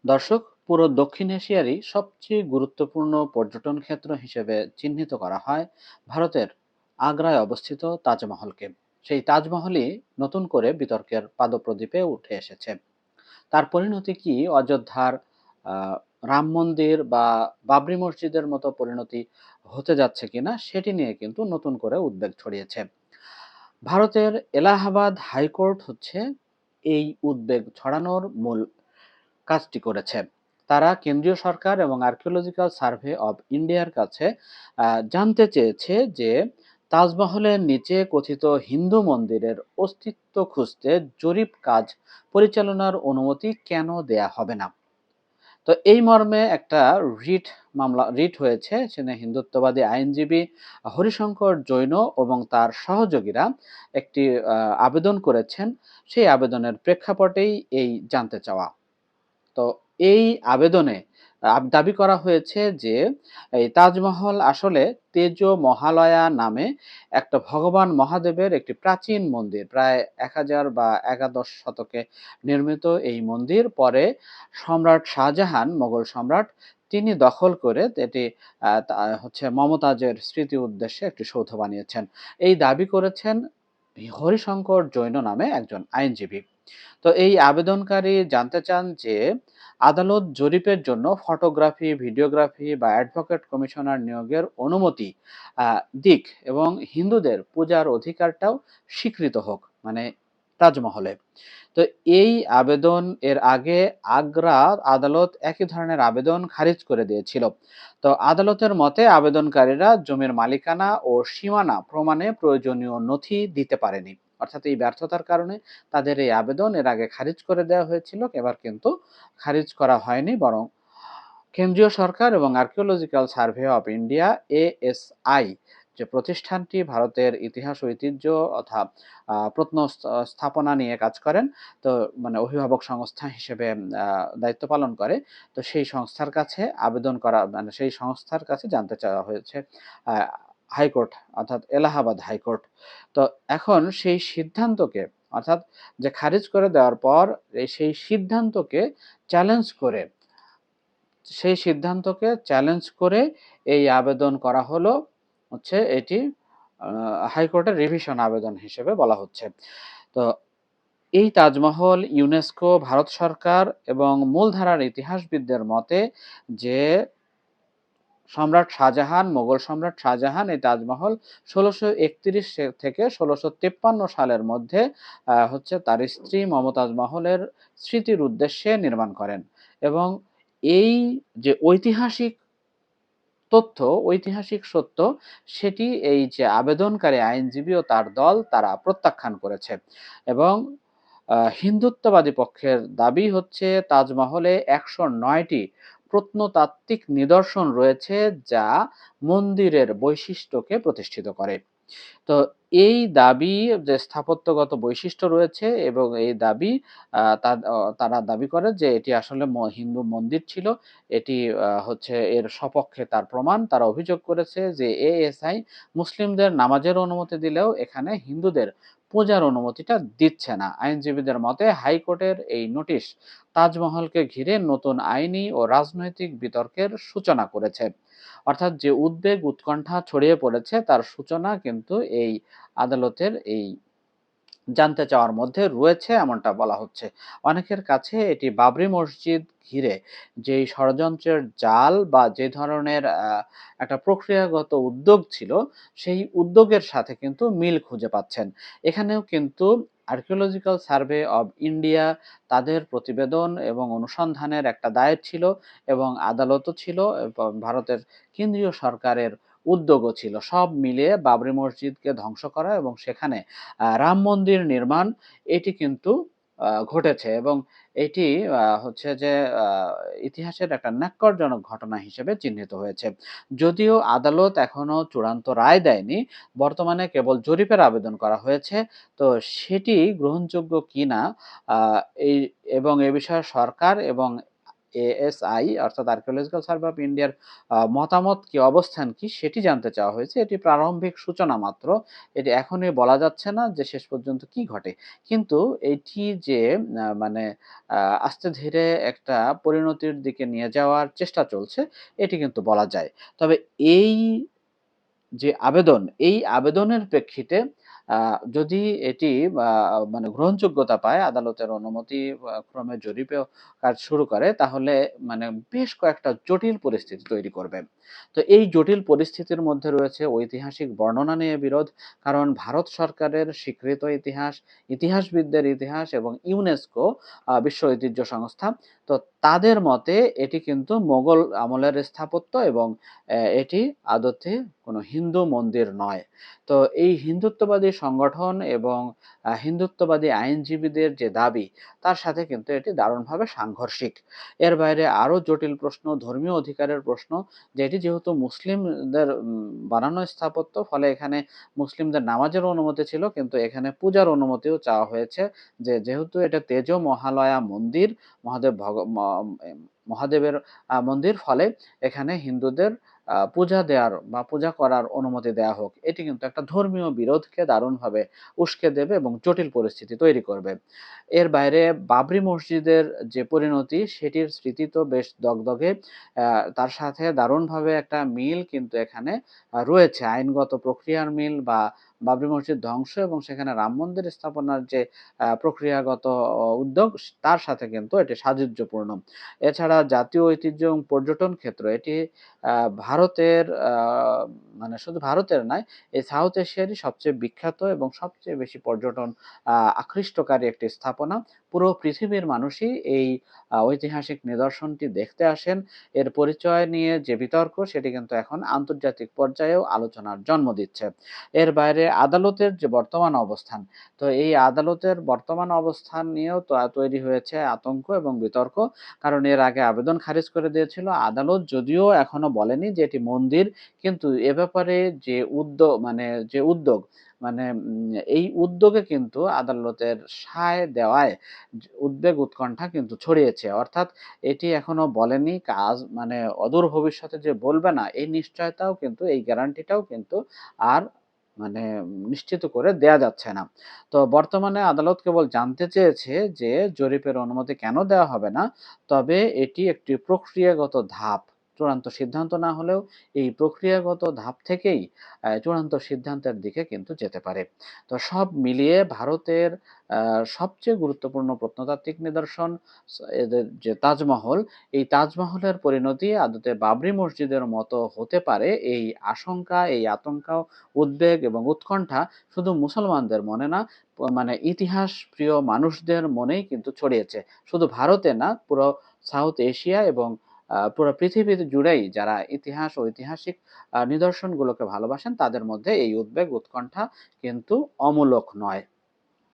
দর্শক, পুরো দক্ষিণ এশিয়ারই সবচেয়ে গুরুত্বপূর্ণ পর্যটন ক্ষেত্র হিসেবে চিহ্নিত করা হয় ভারতের আগ্রায় অবস্থিত তাজমহলকে। সেই তাজমহলই নতুন করে বিতর্কের পাদপ্রদীপে উঠে এসেছে। তার পরিণতি কি অযোধ্যার আহ, রাম মন্দির বা বাবরি মসজিদের মতো পরিণতি হতে যাচ্ছে কিনা সেটি নিয়ে কিন্তু নতুন করে উদ্বেগ ছড়িয়েছে। ভারতের এলাহাবাদ হাইকোর্ট হচ্ছে এই উদ্বেগ ছড়ানোর মূল কাজটি করেছে। তারা কেন্দ্রীয় সরকার এবং আর্কিওলজিক্যাল সার্ভে অব ইন্ডিয়ার কাছে জানতে চেয়েছে যে তাজমহলের নিচে কথিত হিন্দু মন্দিরের অস্তিত্ব খুঁজতে জরিপ কাজ পরিচালনার অনুমতি কেন দেয়া হবে না। তো এই মর্মে একটা রিট হয়েছে। সেখানে হিন্দুত্ববাদী আইনজীবী হরিশঙ্কর জৈন এবং তার সহযোগীরা একটি আবেদন করেছেন। সেই আবেদনের প্রেক্ষাপটেই এই জানতে চাওয়া। তো এই আবেদনে দাবি করা হয়েছে যে এই তাজমহল আসলে তেজ মহালয়া নামে একটা ভগবান মহাদেবের একটি প্রাচীন মন্দির, প্রায় 1000 বা একাদশ শতকে নির্মিত। এই মন্দির পরে সম্রাট শাহজাহান, মোগল সম্রাট, তিনি দখল করে এটি হচ্ছে মমতাজের স্মৃতি উদ্দেশ্যে একটি সৌধ বানিয়েছেন। এই দাবি করেছেন হরিশঙ্কর জৈন নামে একজন আইনজীবী। তো এই আবেদনকারী জানতে চান যে আদালত জরিপের জন্য ফটোগ্রাফি, ভিডিওগ্রাফি বা অ্যাডভোকেট কমিশনার নিয়োগের অনুমতি দিক এবং হিন্দুদের পূজার অধিকারটাও স্বীকৃত হোক, মানে তাজমহলে। তো এই আবেদন এর আগে আগ্রা আদালত একই ধরনের আবেদন খারিজ করে দিয়েছিল। তো আদালতের মতে আবেদনকারীরা জমির মালিকানা ও সীমানা প্রমাণে প্রয়োজনীয় নথি দিতে পারেনি। অর্থাৎ এই ব্যর্থতার কারণে তাদের এই আবেদন এর আগে খারিজ করে দেওয়া হয়েছিল, এবার কিন্তু খারিজ করা হয়নি, বরং কেন্দ্রীয় সরকার এবং archaeological survey of India ASI যে প্রতিষ্ঠানটি ভারতের ইতিহাস ঐতিহ্য অর্থাৎ স্থাপনা নিয়ে কাজ করেন, তো মানে অভিভাবক সংস্থা হিসেবে দায়িত্ব পালন করে। তো সেই সংস্থার কাছে আবেদন করা, মানে সেই সংস্থার কাছে জানতে চাওয়া হয়েছে আহ, হাইকোর্ট, অর্থাৎ এলাহাবাদ হাইকোর্ট। তো এখন সেই সিদ্ধান্তকে, অর্থাৎ যে খারিজ করে দেওয়ার পর সেই সিদ্ধান্তকে চ্যালেঞ্জ করে, এই আবেদন করা হলো। হচ্ছে এটি হাইকোর্টের রিভিশন আবেদন হিসেবে বলা হচ্ছে। তো এই তাজমহল ইউনেস্কো, ভারত সরকার এবং মূলধারার ইতিহাসবিদদের মতে যে সম্রাট শাহজাহান, মোগল সম্রাট শাহজাহান এই তাজমহল ১৬৩১ থেকে ১৬৫৩ সালের মধ্যে হচ্ছে তার স্ত্রী মমতাজ মহলের স্মৃতির উদ্দেশ্যে নির্মাণ করেন। এবং এই যে ঐতিহাসিক সত্য, সেটি এই যে আবেদনকারী আইনজীবী ও তার দল তারা প্রত্যাখ্যান করেছে। এবং হিন্দুত্ববাদী পক্ষের দাবি হচ্ছে তাজমহলে ১০৯টি প্রত্নতাত্ত্বিক নিদর্শন রয়েছে যা মন্দিরের বৈশিষ্ট্যকে প্রতিষ্ঠিত করে। তো এই দাবি, যে স্থাপত্যগত বৈশিষ্ট্য রয়েছে এবং এই দাবি তারা দাবি করে যে এটি আসলে হিন্দু মন্দির ছিল। এটি হচ্ছে এর সপক্ষে তার প্রমাণ। তারা অভিযোগ করেছে যে এএসআই মুসলিমদের নামাজের অনুমতি দিলেও এখানে হিন্দুদের পূজার অনুমতিটা দিচ্ছে না। আইনজীবীদের মতে হাইকোর্টের এই নোটিশ তাজমহলকে ঘিরে নতুন আইনি ও রাজনৈতিক বিতর্কের সূচনা করেছে। অর্থাৎ যে উদ্বেগ উৎকণ্ঠা ছড়িয়ে পড়েছে তার সূচনা কিন্তু এই আদালতের এই জানতে চাওয়ার মধ্যে রয়েছে, এমনটা বলা হচ্ছে। অনেকের কাছে এটি বাবরি মসজিদ ঘিরে যেই ষড়যন্ত্রের জাল বা যে ধরনের একটা প্রক্রিয়াগত উদ্যোগ ছিল, সেই উদ্যোগের সাথে কিন্তু মিল খুঁজে পাচ্ছেন। এখানেও কিন্তু আর্কিওলজিক্যাল সার্ভে অব ইন্ডিয়া তাদের প্রতিবেদন এবং অনুসন্ধানের একটা দায়ের ছিল, এবং আদালতও ছিল, এবং ভারতের কেন্দ্রীয় সরকারের উদ্যোগও ছিল। সব মিলিয়ে বাবরি মসজিদকে ধ্বংস করা এবং সেখানে রাম মন্দির নির্মাণ, এটি কিন্তু ঘটেছে। এবং এটি হচ্ছে যে ইতিহাসের একটা ন্যক্কারজনক ঘটনা হিসেবে চিহ্নিত হয়েছে। যদিও আদালত এখনো চূড়ান্ত রায় দেয়নি, বর্তমানে কেবল জরিপের আবেদন করা হয়েছে। তো সেটি গ্রহণযোগ্য কিনা আহ, এই এবং এ বিষয়ে সরকার এবং ASI অর্থাৎ আর্কিওলজিক্যাল সার্ভে অফ ইন্ডিয়ার মতামত কি, অবস্থান কি সেটি জানতে চাওয়া হয়েছে। এটি প্রারম্ভিক সূচনা মাত্র। এটি এখনই বলা যাচ্ছে না যে শেষ পর্যন্ত কি ঘটে। কিন্তু এটি যে মানে আস্তে ধীরে একটা পরিণতির দিকে নিয়ে যাওয়ার চেষ্টা চলছে, এটি কিন্তু বলা যায়। তবে এই যে আবেদন, এই আবেদনের প্রেক্ষিতে যদি এটি মানে গ্রহণযোগ্যতা পায়, আদালতের অনুমতি ক্রমে জরিপেও কাজ শুরু করে, তাহলে মানে বেশ কয়েকটা জটিল পরিস্থিতি তৈরি করবে। তো এই জটিল পরিস্থিতির মধ্যে রয়েছে ঐতিহাসিক বর্ণনা নিয়ে বিরোধ। কারণ ভারত সরকারের স্বীকৃত ইতিহাস, ইতিহাসবিদদের ইতিহাস এবং ইউনেস্কো বিশ্ব ঐতিহ্য সংস্থা, তো তাদের মতে এটি কিন্তু মোগল আমলের স্থাপত্য এবং এটি আদতে কোনো হিন্দু মন্দির নয়। তো এই হিন্দুত্ববাদী সংগঠন এবং হিন্দুত্ববাদী আইনজীবীদের যে দাবি, তার সাথে কিন্তু এটি দারুণভাবে সাংঘর্ষিক। এর বাইরে আরো জটিল প্রশ্ন, ধর্মীয় অধিকারের প্রশ্ন, যে এটি যেহেতু মুসলিমদের বানানো স্থাপত্য, ফলে এখানে মুসলিমদের নামাজের অনুমতি ছিল, কিন্তু এখানে পূজার অনুমতিও চাওয়া হয়েছে। যেহেতু এটা তেজ মহালয়া মন্দির, মহাদেব মহাদেবের মন্দির, ফলে এখানে হিন্দুদের পূজা দেওয়ার বা পূজা করার অনুমতি দেয়া হোক। এটি কিন্তু একটা ধর্মীয় বিরোধকে দারুণভাবে উস্কে দেবে এবং জটিল পরিস্থিতি তৈরি করবে। এর বাইরে বাবরি মসজিদের যে পরিণতি, সেটির স্মৃতি তো বেশ দগদগে। তার সাথে দারুণভাবে একটা মিল কিন্তু এখানে রয়েছে, আইনগত প্রক্রিয়ার মিল, বা বাবরি মসজিদ ধ্বংস এবং সেখানে রাম মন্দির স্থাপনার যে প্রক্রিয়াগত উদ্যোগ, তার সাথে কিন্তু এটি সাযুজ্যপূর্ণ। এছাড়া জাতীয় ঐতিহ্য এবং পর্যটন ক্ষেত্র, এটি ভারতের মানে শুধু ভারতের নয়, এই সাউথ এশিয়ারই সবচেয়ে বিখ্যাত এবং সবচেয়ে বেশি পর্যটন আকৃষ্টকারী একটি স্থাপনা। পুরো পৃথিবীর মানুষই এই ঐতিহাসিক নিদর্শনটি দেখতে আসেন। এর পরিচয় নিয়ে যে বিতর্ক, সেটি কিন্তু এখন আন্তর্জাতিক পর্যায়েও আলোচনার জন্ম দিচ্ছে। এর বাইরে আদালতের যে বর্তমান অবস্থান, তো এই আদালতের বর্তমান অবস্থান নিয়েও তো তৈরি হয়েছে আতঙ্ক এবং বিতর্ক। কারণ এর আগে আবেদন খারিজ করে দিয়েছিল আদালত, যদিও এখনো বলেনি যে এটি মন্দির, কিন্তু এ ব্যাপারে যে উদ্যোগ, মানে এই উদ্যোগে কিন্তু আদালতের সায় দেওয়ায় উদ্বেগ উৎকণ্ঠা কিন্তু ছড়িয়েছে। অর্থাৎ এটি এখনো বলেনি, কাজ মানে অদূর ভবিষ্যতে যে বলবে না, এই নিশ্চয়তাও কিন্তু, এই গ্যারান্টিটাও কিন্তু আর মানে নিশ্চিত করে দেয়া যাচ্ছে না। তো বর্তমানে আদালত কেবল জানতে চেয়েছে যে জরিপের অনুমতি কেন দেওয়া হবে না, তবে এটি একটি প্রক্রিয়াগত ধাপ। চূড়ান্ত সিদ্ধান্ত না হলেও এই প্রক্রিয়াগত ধাপ থেকেই চূড়ান্ত সিদ্ধান্তের দিকে কিন্তু যেতে পারে। তো সব মিলিয়ে ভারতের সবচেয়ে গুরুত্বপূর্ণ প্রত্নতাত্ত্বিক নিদর্শন, এদের যে তাজমহল, এই তাজমহলের পরিণতি আদতে বাবরি মসজিদের মতো হতে পারে, এই আশঙ্কা, এই আতঙ্ক, উদ্বেগ এবং উৎকণ্ঠা শুধু মুসলমানদের মনে না, মানে ইতিহাস প্রিয় মানুষদের মনেই কিন্তু ছড়িয়েছে। শুধু ভারতে না, পুরো সাউথ এশিয়া এবং পুরো পৃথিবী জুড়েই যারা ইতিহাস ও ঐতিহাসিক নিদর্শনগুলোকে ভালোবাসেন, তাদের মধ্যে এই উদ্বেগ উৎকণ্ঠা কিন্তু অমূলক নয়।